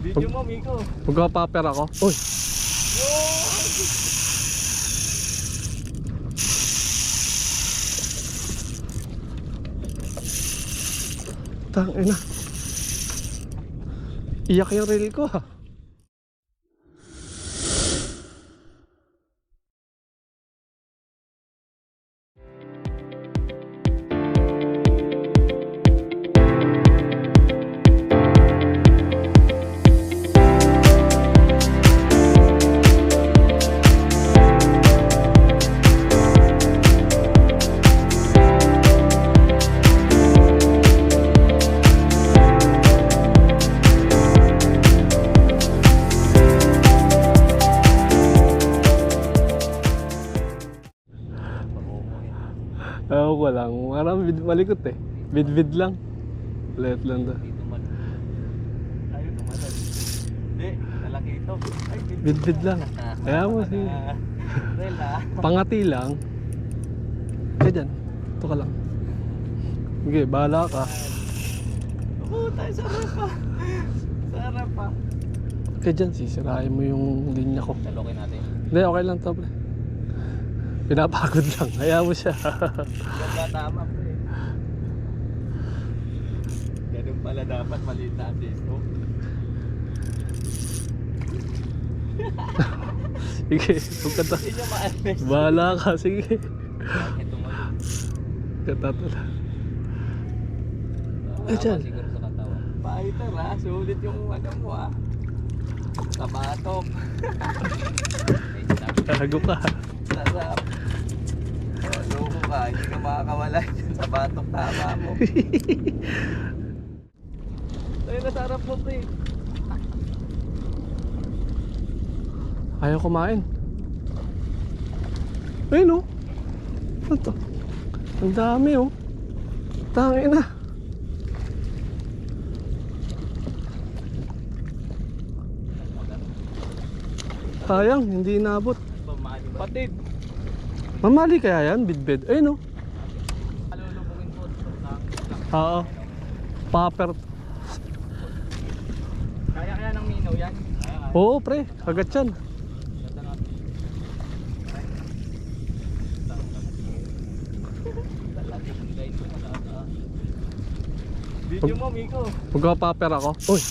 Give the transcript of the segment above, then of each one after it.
Video mo, Miko. Magpapaper ako. Uy! Tangina. Iyak yung reel ko ha. Ewan ko lang, parang malikot eh. Bid-bid lang. Ulit lang daw. Ayaw tumalon. Hindi, lalaki ito. Ay, Bid-bid lang. Kaya mo si Rel ah. pangati lang. Kaya dyan, ito ka lang. Sige, bahala ka. Puta, sarap pa. Sarap pa. Kaya dyan, sisirahin mo yung linya ko. Talokin natin. Hindi, okay lang to, pre. Pinapagod lang, kaya mo siya. Ganda tama pre. Ganun pala dapat maliit na Facebook. Sige, huwag ka ta. Hindi niya ma-advise. Bahala ka, sige. Bakit tumalon? Katatala. Ay, dyan. Siguro sa katawan. Fighter ah, sulit yung ano mo ah. Kabatok. Tago ka. Sarap. Loko ka, hindi ka makakawala dyan sa batok tama mo. Ay, nasarap mo pre. Ayaw kumain. Ayun oh. Ano to? Ang dami oh. Tangin na. Sayang, hindi inabot. Patid. Mamali kaya yan, bid-bid. Ayun oh. Alulubungin po. Oo. Paper. Kaya ng minaw yan? Oo pre, kagat yan. Video mo, Miko. Magpapaper ako. Uy!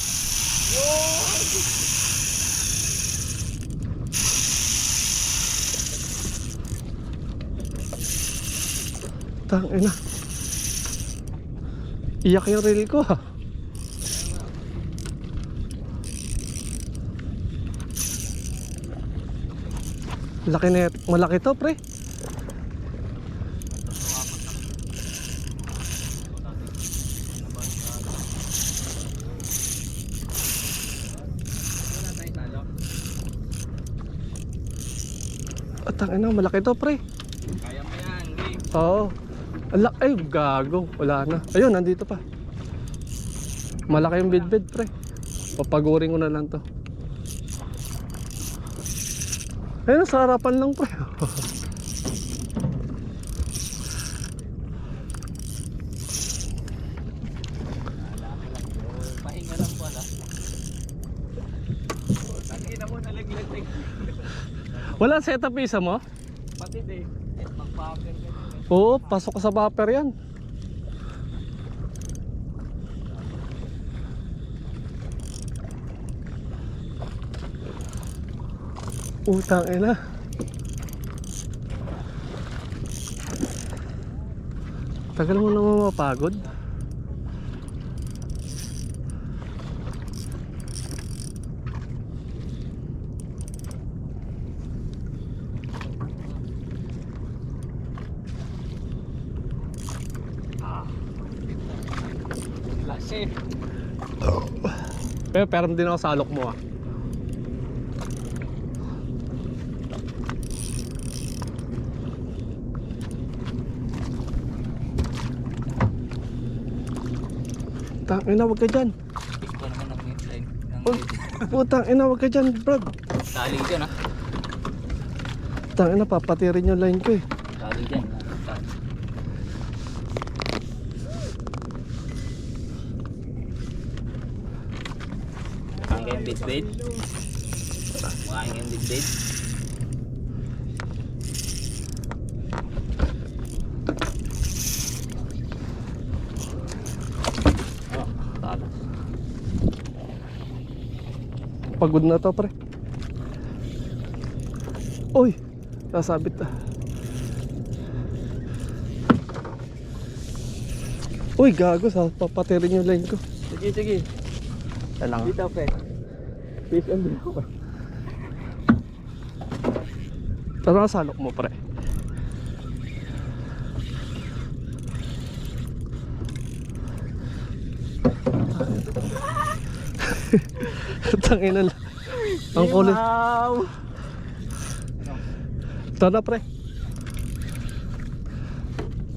Tangina. Iyak yung reel ko ha. Laki na, malaki to pre. Tangina, malaki to pre. Kaya mo yan, Lee. Oo. Ay, gago. Wala na. Ayun, nandito pa. Malaki yung bid-bid, pre. Papagurin ko na lang to. Ayun, sa harapan lang, pre. Pahinga lang pala. Tangina mo, nalaglag. Wala setup isa mo? Patid eh. Mag-packer ka dun eh. Oo, pasok ka sa buffer yan. Utang ina. Tagal mo naman mapagod. Lase. Pero din ako sa alok mo ah. Tangina, wag ka dyan. Ito naman ang midline. Putang ina, wag ka dyan, Brad. Tali dyan ah. Tangina, papatirin yung line ko eh. Tali dyan. Kumain kayong bit-bit? Kumain kayong bit-bit? Oh, talas. Pagod na to, pre. Uy, nasabit na. Uy, gago, sa papatirin yung line ko. Sige, sige. Ito lang. Dito, pre. Fish and dito. Tara, salok mo, pre. Tangina lang. Ang kulit. Wow! Tara, pre.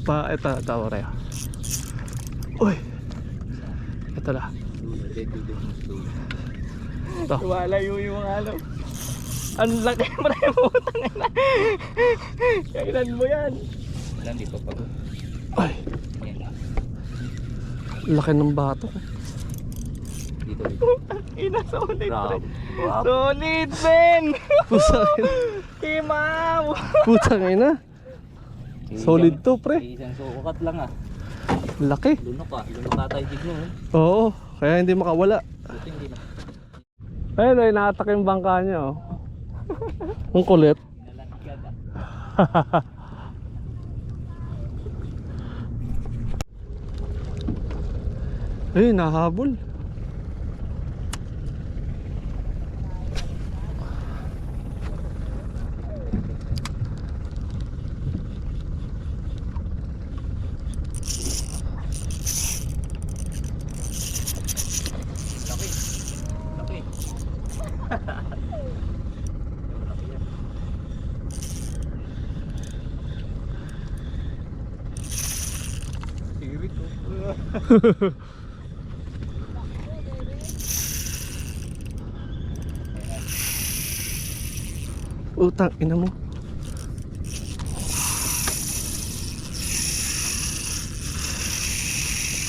Ito, pre. Uy. Ito lang. Ito. Walayo yung ano. Ang laki pre mo. Kailan mo yan? Wala, di pa pag... Ay, Yan. laki ng bato. Dito. Ina, solid pre. Grabe. Solid, Ben! Putang ina. Kimaw! Putang ina. Solid to, pre. Isang sukat lang ah. Laki. Lunok ata yung jig mo. Oo, kaya hindi makawala. Buti hindi na. Ayun, ay naatak yung bangka niya, oh. Ang kulit. Nalanggad ah. Ay, nahabol. Laki. Laki. Sirit oh. Utang, ina mo.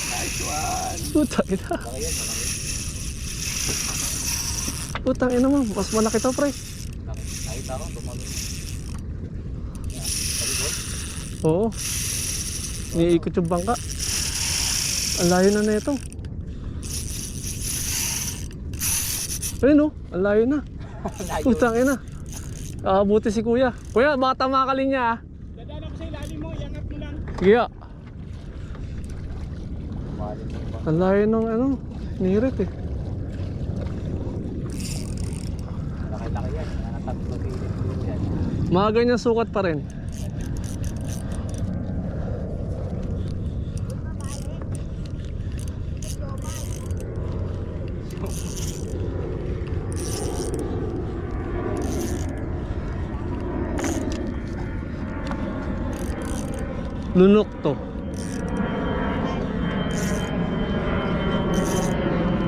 Nice one! Utang, ina. Laki yan, malaki. Utang, ina mo. Mas malaki to, pre. Laki. Nakita ko, tumalon. Yan. Talikod. Oo. Iniikot yung bangka. Ang layo na nito. Ayun, oh. Ang layo na. Layo. Utang, ina. Buti si kuya. Kuya, baka tama ka linya, ah. Dadala ko sa ilalim mo, iangat mo lang. Sige, ah. Mahalin mo ba? Ang layo ng ano, nirit eh. Laki-laki yan. Mga 3 pilit yan. Mga ganyan sukat pa rin. Lunok to.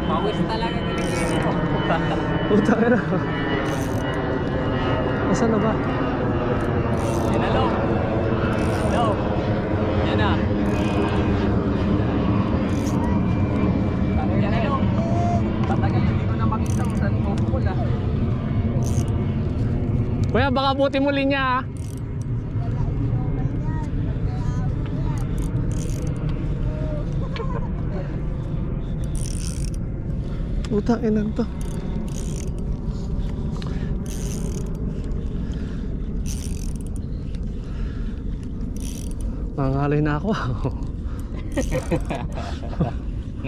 Pawis talaga nilagay mo. Utang, ina. Asan na ba? Yan na, Low. Low. Yan na. Yan na, Low. Patagal hindi ko na makita kung saan ko pula. Kuya, baka buti mo linya, ah. Utang, ina to. Nangalay na ako.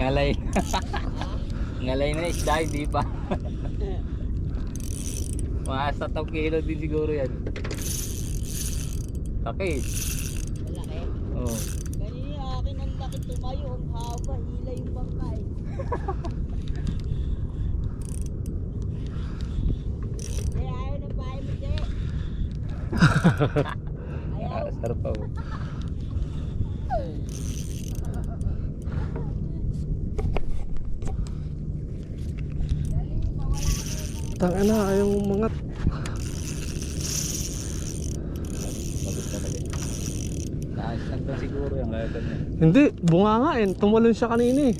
Ngalay. Ngalay na isda, hindi pa. Mga sa 10 kilo din siguro yan. Laki. Malaki. Oo. Kanina akin ang laki tumayo, ang haba, hila yung bangkay. Kaya ayaw na bahay mo, Che. Ayaw. Sarap pa mo. Tanga na, ayaw umangat. Magot na mali. Naayos lang daw siguro yung kaya ganyan. Hindi, bunga nga eh. Tumalon siya kanina eh.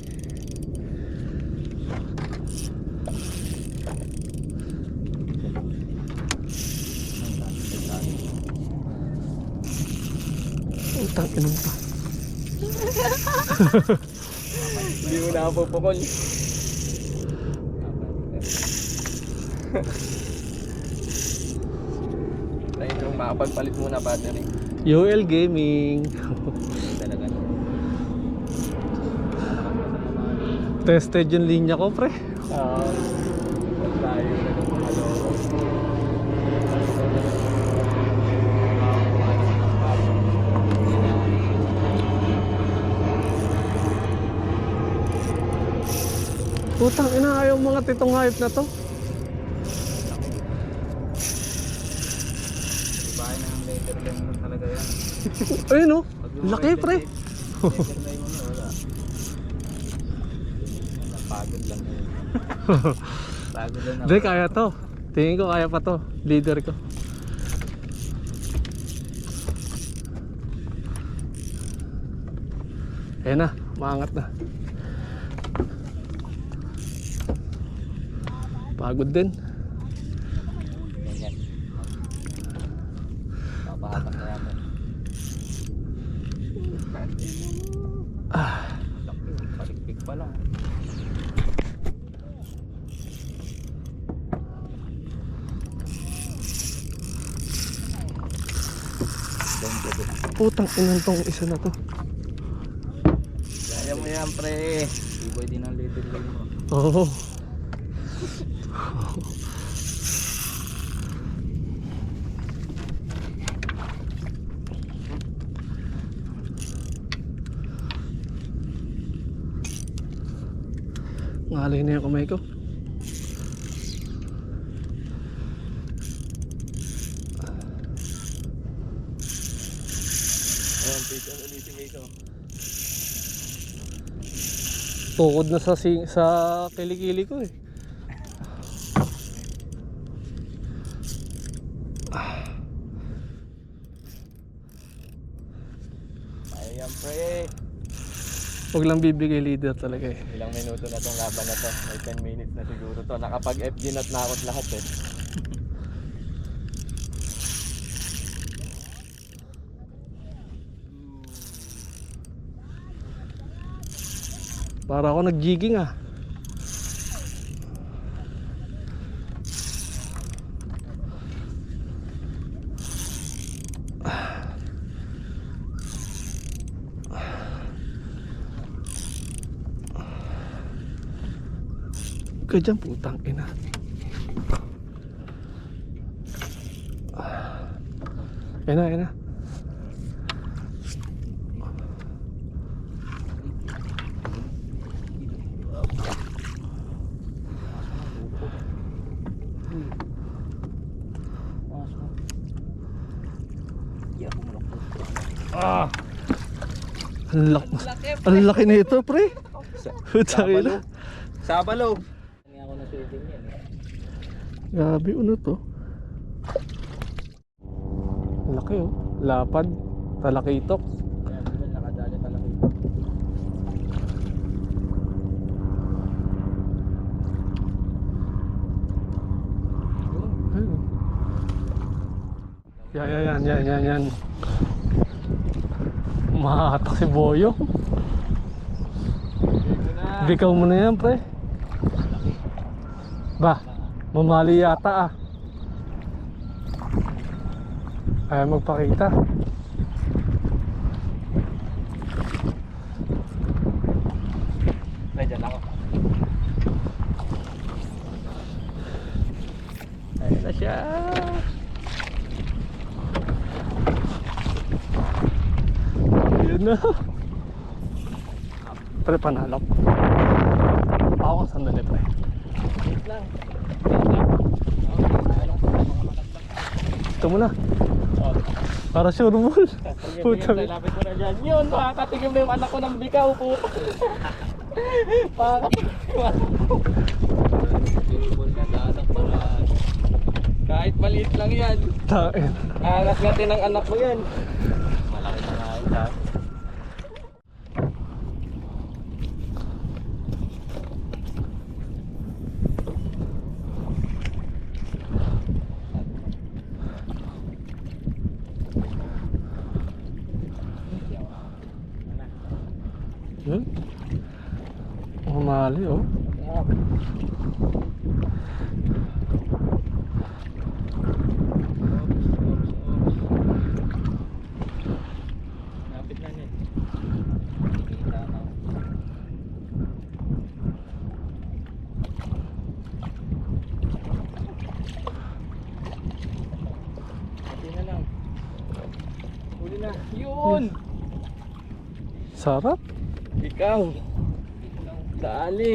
Putang inong pa. Hindi mo na ako pupukol. Tayo nung makapagpalit muna battery. UL Gaming. Talaga. Tested yung linya ko, pre. Tayo na ng ano. Putang ina, ayaw mga titong hayop na to. Bahay ng later line mo talaga yan. Ayun oh, laki pre. Later line mo na wala. Pagod lang yun. Pagod lang ako. Hindi, kaya to. Tingin ko kaya pa to. Leader ko. Ayan na, maangat na. Pagod din. Ganyan. Papahatak na yan. Laki, palikpik pa lang. Putang inang tong isa na to. Kaya mo yan, pre. Hindi pwede ng later line mo. Oo. Ngalay na yung kamay ko. Ayan, picture ulit si Mason. Tukod na sa kilikili ko eh. Ayan, pre. Huwag lang bibigay leader talaga eh. Ilang minuto na tong laban na to. May 10 minutes na siguro to. Nakapag FG not na akot lahat eh. Para ako nag-jigging ah. Kajang putang ina. Ena. Ah. Ang laki nito, pre. Putang ina. Sabalo. Hindi ako na swimming yan eh. Grabe, ano to? Laki oh. Lapad. Talakitok. Kaya di ba nakadali talaga ito. Ayun. Yan. Mahatak si Boyo. Bikaw mo na yan, pre. Ba, mamali yata ah. Ayaw magpakita. Medyan ako. Ayun na siya. Ayun na. Pre, panalo. Ako, sandali pre. Wait lang. Ito mo na. Para sure ball. Puta. Lapit mo na dyan. Yun, makakatigim na yung anak ko ng bikaw po. Kahit maliit lang yan. Tain. Angat-ngatin ng anak mo yan. Malaki na nga yun ha. Dali oh. Lapit na niya. Kita na. Pati na lang. Huli na. Yun! Sarap. Ikaw. Dali.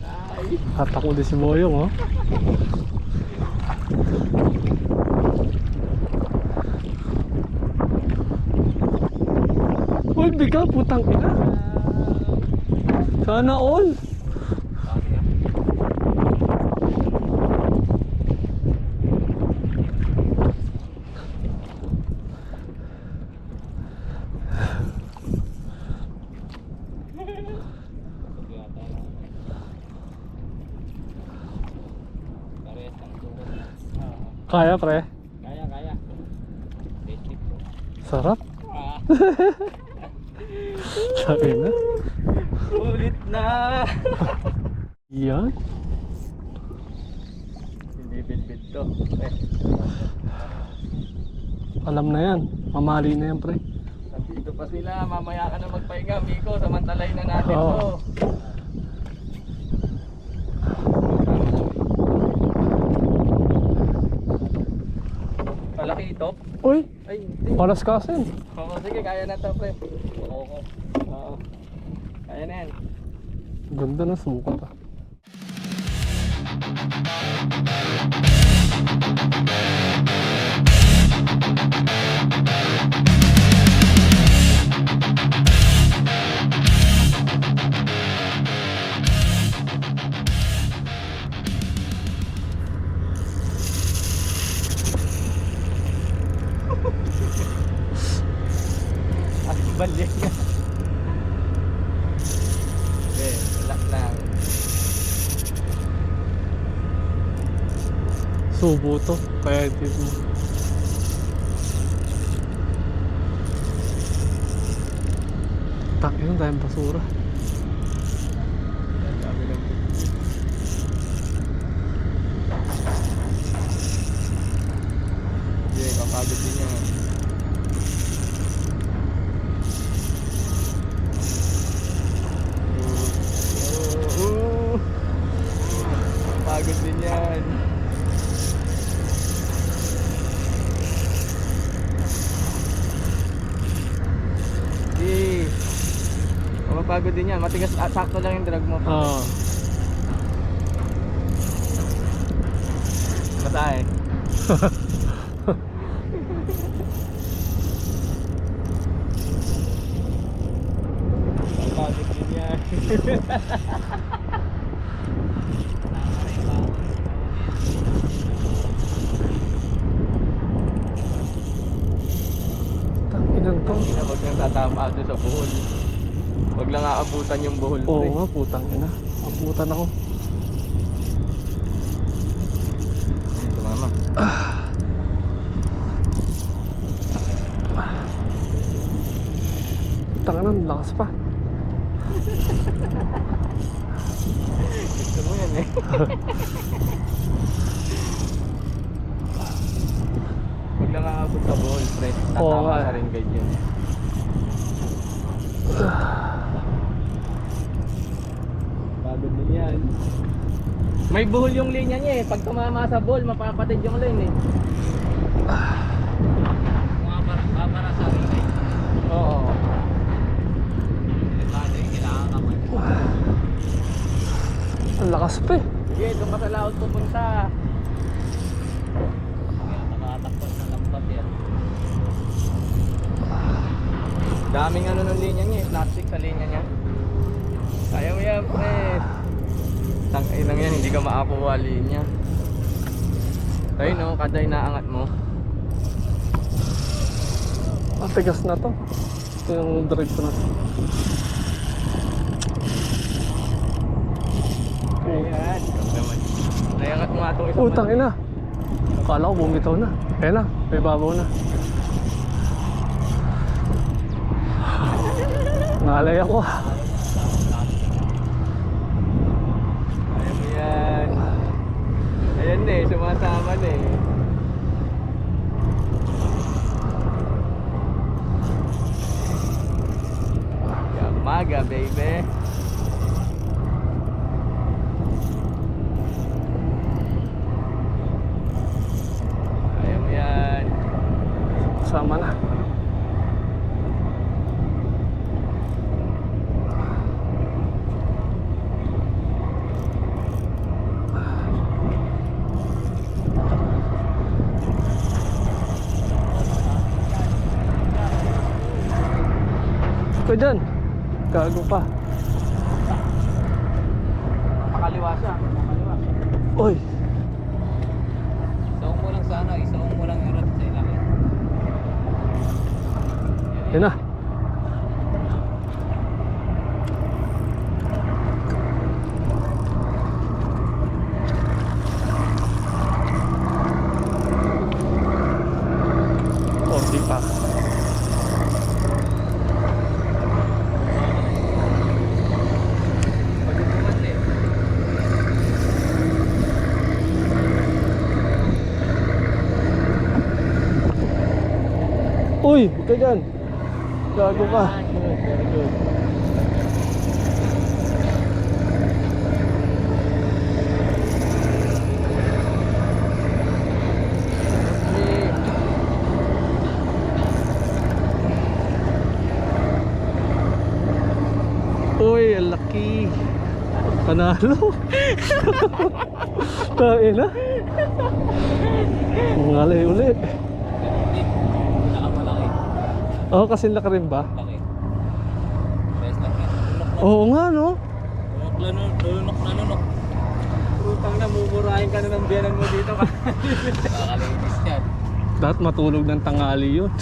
Ay. Hatak mo din si Boyong oh. Uy, biga, putang ina. Sana all. Parehas ang tugon. Kaya pre. Kaya, kaya. Basic po. Sarap. Ah. Sabi na. Ulit na. Yan. Hindi bit-bit to. Alam na yan. Mamali na yan pre. Nandito pa sila. Mamaya ka na magpahinga, Miko. Samantalay na natin Oo. to. Malaki ito? Uy, Ay, hindi. palas kasin. Oo, sige, kaya na to, pre. Oo. Oo. Kaya na yan. Ganda na sukat ah. At balik na. Okay, relax lang. Subo to. Kaya dito. Tak, yun tayong basura. Dami lang po. Okay, kapagod din yan. Pagod din yan. Eh, mapapagod din yan. Matigas, sakto lang yung drag mo. Ah, Matay. Mapapagod din yan. tak, ilan to? Huwag nang tatama doon sa buhol. Huwag lang aabutan yung buhol. Oo pre. nga, putang ina. Abutan ako. Ito mama. Putang ina, lakas pa. Gusto mo yan eh. Huwag lang aabot sa buhol, pre. Oo Tatama nga. ka rin guide yun. Pagod din yan. May buhol yung linya niya eh. Pag tumama sa buhol, mapapatid yung line eh. Mapapara sa rin. Oo. Ang lakas pa eh. Sige, doon ka sa laot pupunta. Nakatakot na lambat yan. Daming ano ng linya niya eh. Plastic sa linya niya. Kaya mo yan, pre. Tangay lang yan, hindi ka makakuha linya. Ayun no, kada inaangat mo. Matigas na to. Ito yung diretso na to. Ayan. Nayangat mo nga itong isang Putang ina. Akala ko bumitaw na. Kaya na, may babaw na. Ngalay ako. Kaya mo yan. Ayan na eh, sumasama na eh. Yamaga baby. Kaya mo yan. Sama na. Ito dyan. Gago pa. Makaliwa siya. Makaliwa. Oy. Isaong mo lang sana. Isaong mo lang yung rod sa ilalim. Yan na. Oh, di pa. Pagkukumat eh. Uy, huwag ka dyan. Gago ka. Good, very good. Uy, ang laki. Panalo. Kain na. Ngalay uli. Nakamalaki. Oo, kasi laki rin ba? Laki. Best lang yan. Oo nga, no? Lunok. Utang na, mumurahin ka na ng biyanan mo dito ka. Nakakalinis yan. Dapat matulog ng tangali yun.